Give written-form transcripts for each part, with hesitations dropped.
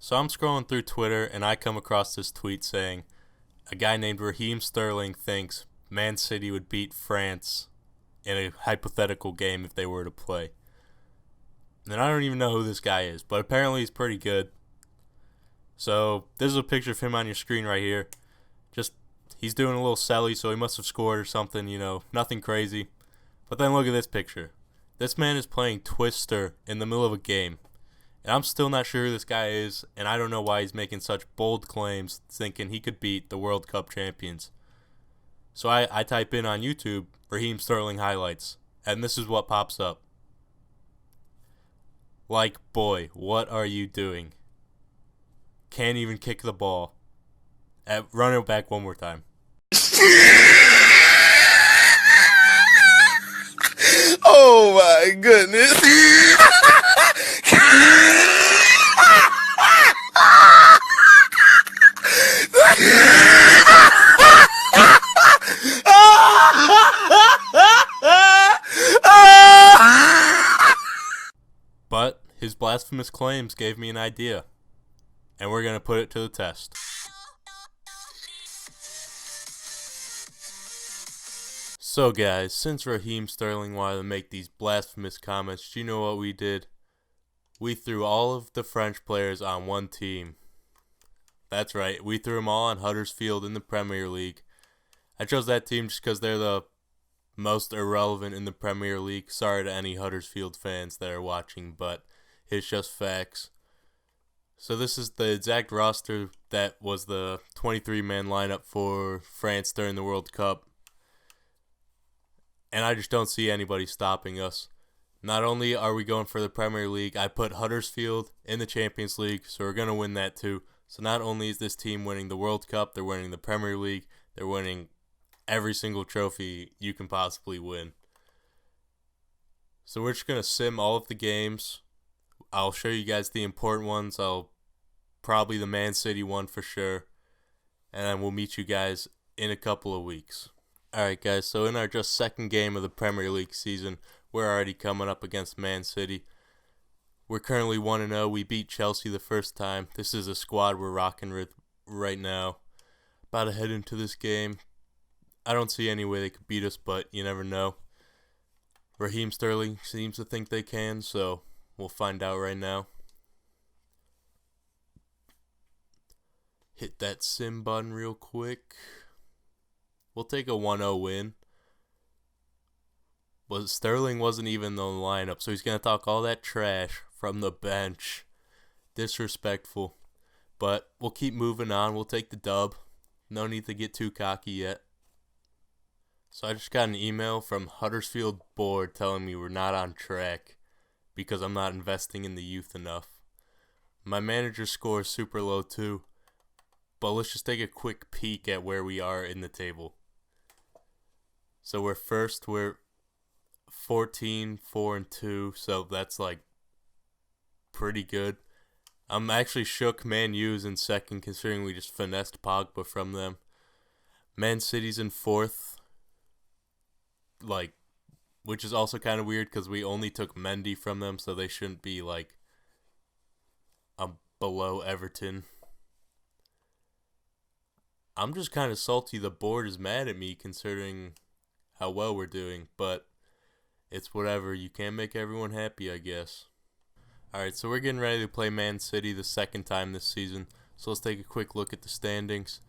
So I'm scrolling through Twitter and I come across this tweet saying a guy named Raheem Sterling thinks Man City would beat France in a hypothetical game if they were to play. And I don't even know who this guy is, but apparently he's pretty good. So this is a picture of him on your screen right here. Just he's doing a little celly, so he must have scored or something, nothing crazy. But then look at this picture. This man is playing Twister in the middle of a game. And I'm still not sure who this guy is, and I don't know why he's making such bold claims thinking he could beat the World Cup champions. So I type in on YouTube Raheem Sterling highlights, and this is what pops up. Like, boy, what are you doing? Can't even kick the ball. Run it back one more time. Oh my goodness. But his blasphemous claims gave me an idea, and we're going to put it to the test. So guys, since Raheem Sterling wanted to make these blasphemous comments, do you know what we did? We threw all of the French players on one team. That's right, we threw them all on Huddersfield in the Premier League. I chose that team just because they're the most irrelevant in the Premier League. Sorry to any Huddersfield fans that are watching, but it's just facts. So this is the exact roster that was the 23-man lineup for France during the World Cup. And I just don't see anybody stopping us. Not only are we going for the Premier League, I put Huddersfield in the Champions League, so we're going to win that too. So not only is this team winning the World Cup, they're winning the Premier League, they're winning every single trophy you can possibly win. So we're just going to sim all of the games. I'll show you guys the important ones. Probably the Man City one for sure. And then we'll meet you guys in a couple of weeks. Alright guys, so in our just second game of the Premier League season, we're already coming up against Man City. We're currently 1-0. We beat Chelsea the first time. This is a squad we're rocking with right now. About to head into this game. I don't see any way they could beat us, but you never know. Raheem Sterling seems to think they can, so we'll find out right now. Hit that sim button real quick. We'll take a 1-0 win. But Sterling wasn't even in the lineup, so he's going to talk all that trash from the bench. Disrespectful. But we'll keep moving on. We'll take the dub. No need to get too cocky yet. So I just got an email from Huddersfield board telling me we're not on track because I'm not investing in the youth enough. My manager's score is super low too. But let's just take a quick peek at where we are in the table. So we're first, we're 14, 4, and 2, so that's like pretty good. I'm actually shook Man U's in second considering we just finessed Pogba from them. Man City's in fourth, which is also kind of weird because we only took Mendy from them, so they shouldn't be below Everton. I'm just kind of salty the board is mad at me considering how well we're doing, but it's whatever. You can't make everyone happy, I guess. Alright, so we're getting ready to play Man City the second time this season, so let's take a quick look at the standings.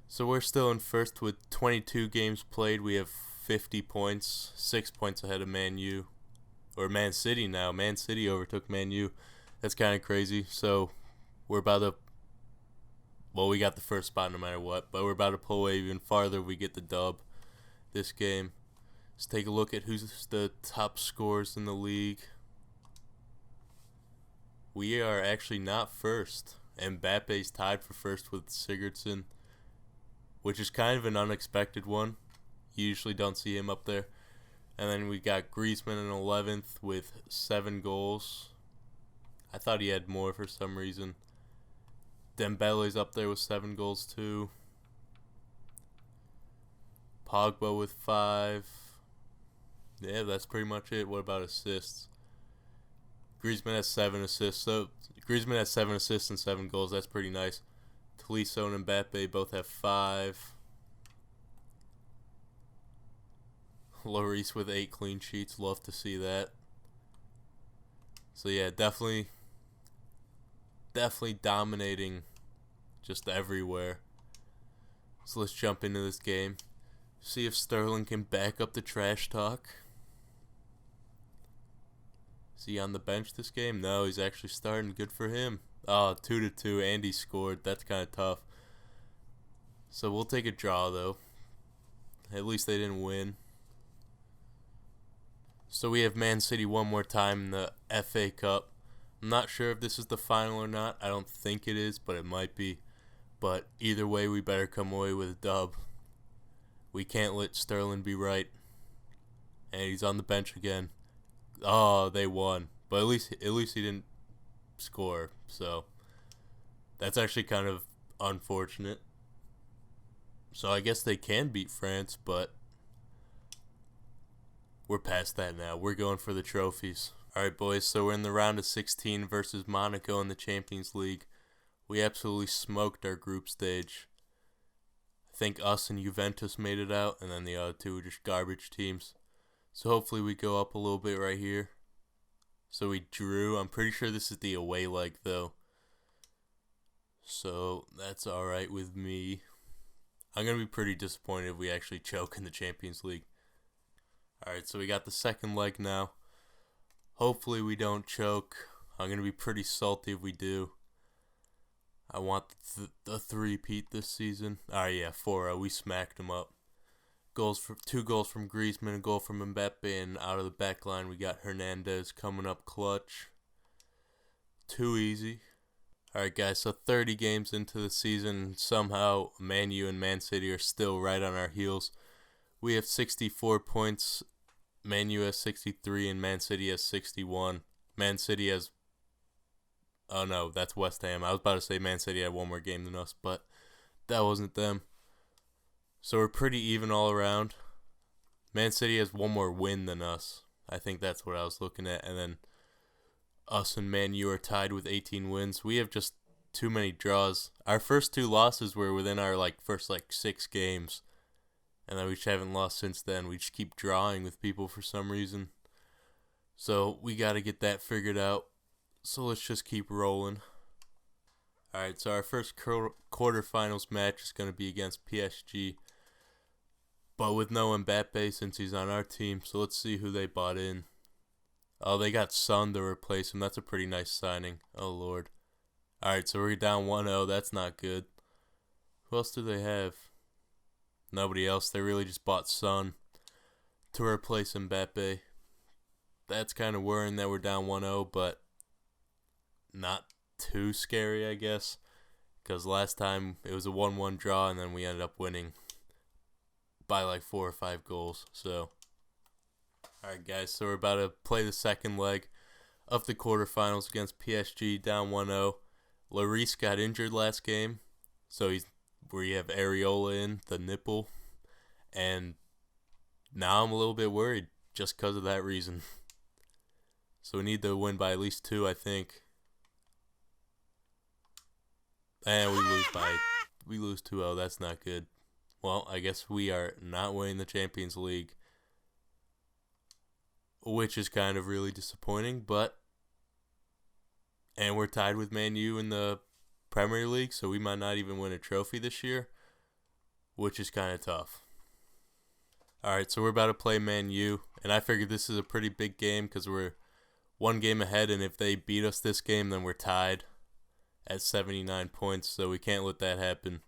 So we're still in first with 22 games played. We have 50 points, 6 points ahead of Man U. Or Man City now. Man City overtook Man U. That's kind of crazy. So we're about to... Well, we got the first spot no matter what, but we're about to pull away even farther if we get the dub this game. Let's take a look at who's the top scorers in the league. We are actually not first. Mbappe's tied for first with Sigurdsson, which is kind of an unexpected one. You usually don't see him up there. And then we got Griezmann in 11th with 7 goals. I thought he had more for some reason. Dembele's up there with 7 goals too. Pogba with 5. Yeah, that's pretty much it. What about assists? Griezmann has 7 assists. So Griezmann has 7 assists and 7 goals. That's pretty nice. Tolisso and Mbappe both have 5. Lloris with 8 clean sheets. Love to see that. So yeah, definitely dominating just everywhere. So let's jump into this game. See if Sterling can back up the trash talk. Is he on the bench this game? No, he's actually starting. Good for him. Oh, 2-2. Andy scored. That's kind of tough. So we'll take a draw, though. At least they didn't win. So we have Man City one more time in the FA Cup. I'm not sure if this is the final or not. I don't think it is, but it might be. But either way, we better come away with a dub. We can't let Sterling be right. And he's on the bench again. Oh, they won. But at least he didn't score. So that's actually kind of unfortunate. So I guess they can beat France, but we're past that now. We're going for the trophies. Alright, boys, so we're in the round of 16 versus Monaco in the Champions League. We absolutely smoked our group stage. I think us and Juventus made it out, and then the other two were just garbage teams. So hopefully we go up a little bit right here. So we drew. I'm pretty sure this is the away leg, though. So that's alright with me. I'm going to be pretty disappointed if we actually choke in the Champions League. Alright, so we got the second leg now. Hopefully we don't choke. I'm going to be pretty salty if we do. I want the three-peat this season. Alright, yeah, 4-0. We smacked them up. 2 goals from Griezmann, a goal from Mbappe, and out of the back line we got Hernandez coming up clutch. Too easy. Alright, guys, so 30 games into the season. Somehow Man U and Man City are still right on our heels. We have 64 points. Man U has 63 and Man City has 61. Man City has... Oh no, that's West Ham. I was about to say Man City had one more game than us, but that wasn't them. So we're pretty even all around. Man City has one more win than us. I think that's what I was looking at. And then us and Man U are tied with 18 wins. We have just too many draws. Our first 2 losses were within our first 6 games. And then we just haven't lost since then. We just keep drawing with people for some reason. So we got to get that figured out. So let's just keep rolling. Alright, so our first quarterfinals match is going to be against PSG. But with no Mbappe since he's on our team. So let's see who they bought in. Oh, they got Son to replace him. That's a pretty nice signing. Oh, Lord. Alright, so we're down 1-0. That's not good. Who else do they have? Nobody else. They really just bought Son to replace Mbappe. That's kind of worrying that we're down 1-0, but not too scary, I guess. Because last time it was a 1-1 draw, and then we ended up winning by 4 or 5 goals. So, alright, guys. So we're about to play the second leg of the quarterfinals against PSG, down 1-0. Lloris got injured last game, so he's where you have Areola in the nipple, and now I'm a little bit worried just because of that reason. So we need to win by at least 2, I think. And we lose 2-0. That's not good. Well, I guess we are not winning the Champions League, which is kind of really disappointing, and we're tied with Man U in the Premier League, so we might not even win a trophy this year, which is kind of tough. Alright, so we're about to play Man U, and I figured this is a pretty big game because we're 1 game ahead, and if they beat us this game, then we're tied at 79 points, so we can't let that happen.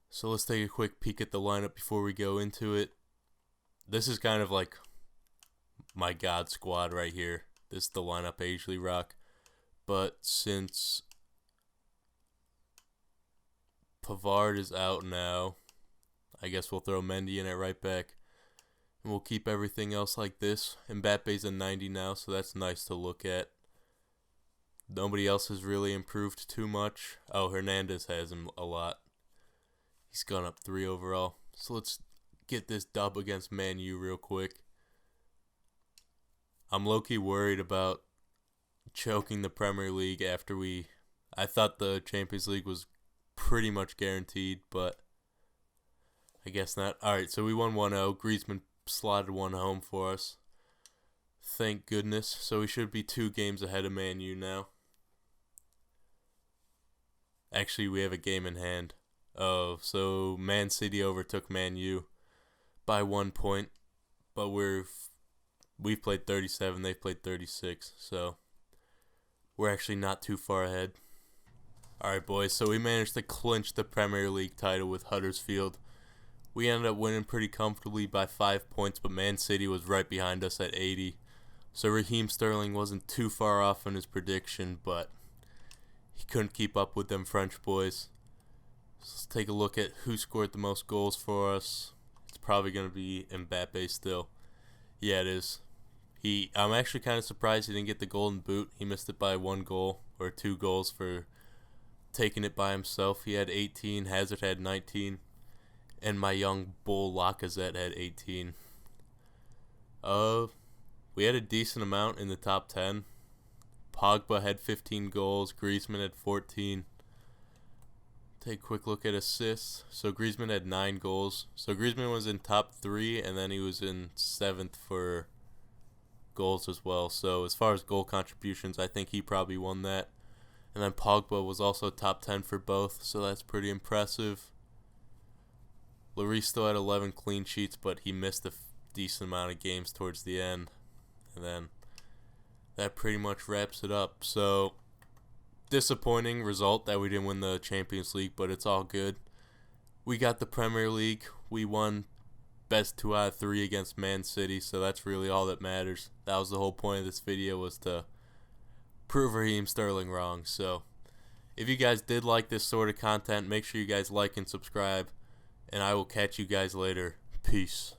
So let's take a quick peek at the lineup before we go into it. This is kind of like my God squad right here. This is the lineup I usually rock. But since Pavard is out now, I guess we'll throw Mendy in at right back. And we'll keep everything else like this. Mbappe's a 90 now, so that's nice to look at. Nobody else has really improved too much. Oh, Hernandez has him a lot. He's gone up 3 overall. So let's get this dub against Man U real quick. I'm low-key worried about choking the Premier League after I thought the Champions League was pretty much guaranteed, but I guess not. Alright, so we won 1-0. Griezmann slotted one home for us. Thank goodness. So we should be 2 games ahead of Man U now. Actually, we have a game in hand. Oh, so Man City overtook Man U by 1 point, but we've played 37, they've played 36, so we're actually not too far ahead. Alright, boys, so we managed to clinch the Premier League title with Huddersfield. We ended up winning pretty comfortably by 5 points, but Man City was right behind us at 80. So Raheem Sterling wasn't too far off in his prediction, but he couldn't keep up with them French boys. So let's take a look at who scored the most goals for us. It's probably going to be Mbappe still. Yeah, it is. I'm actually kind of surprised he didn't get the golden boot. He missed it by 1 goal or 2 goals for taking it by himself. He had 18, Hazard had 19, and my young bull Lacazette had 18. We had a decent amount in the top 10. Pogba had 15 goals, Griezmann had 14. Take a quick look at assists. So Griezmann had 9 goals. So Griezmann was in top 3, and then he was in 7th for goals as well. So as far as goal contributions, I think he probably won that. And then Pogba was also top 10 for both, so that's pretty impressive. Lloris still had 11 clean sheets, but he missed a decent amount of games towards the end. And then that pretty much wraps it up. So disappointing result that we didn't win the Champions League, but it's all good. We got the Premier League. We won best 2 out of 3 against Man City, so that's really all that matters. That was the whole point of this video, was to prove Raheem Sterling wrong. So if you guys did like this sort of content, make sure you guys like and subscribe, and I will catch you guys later. Peace.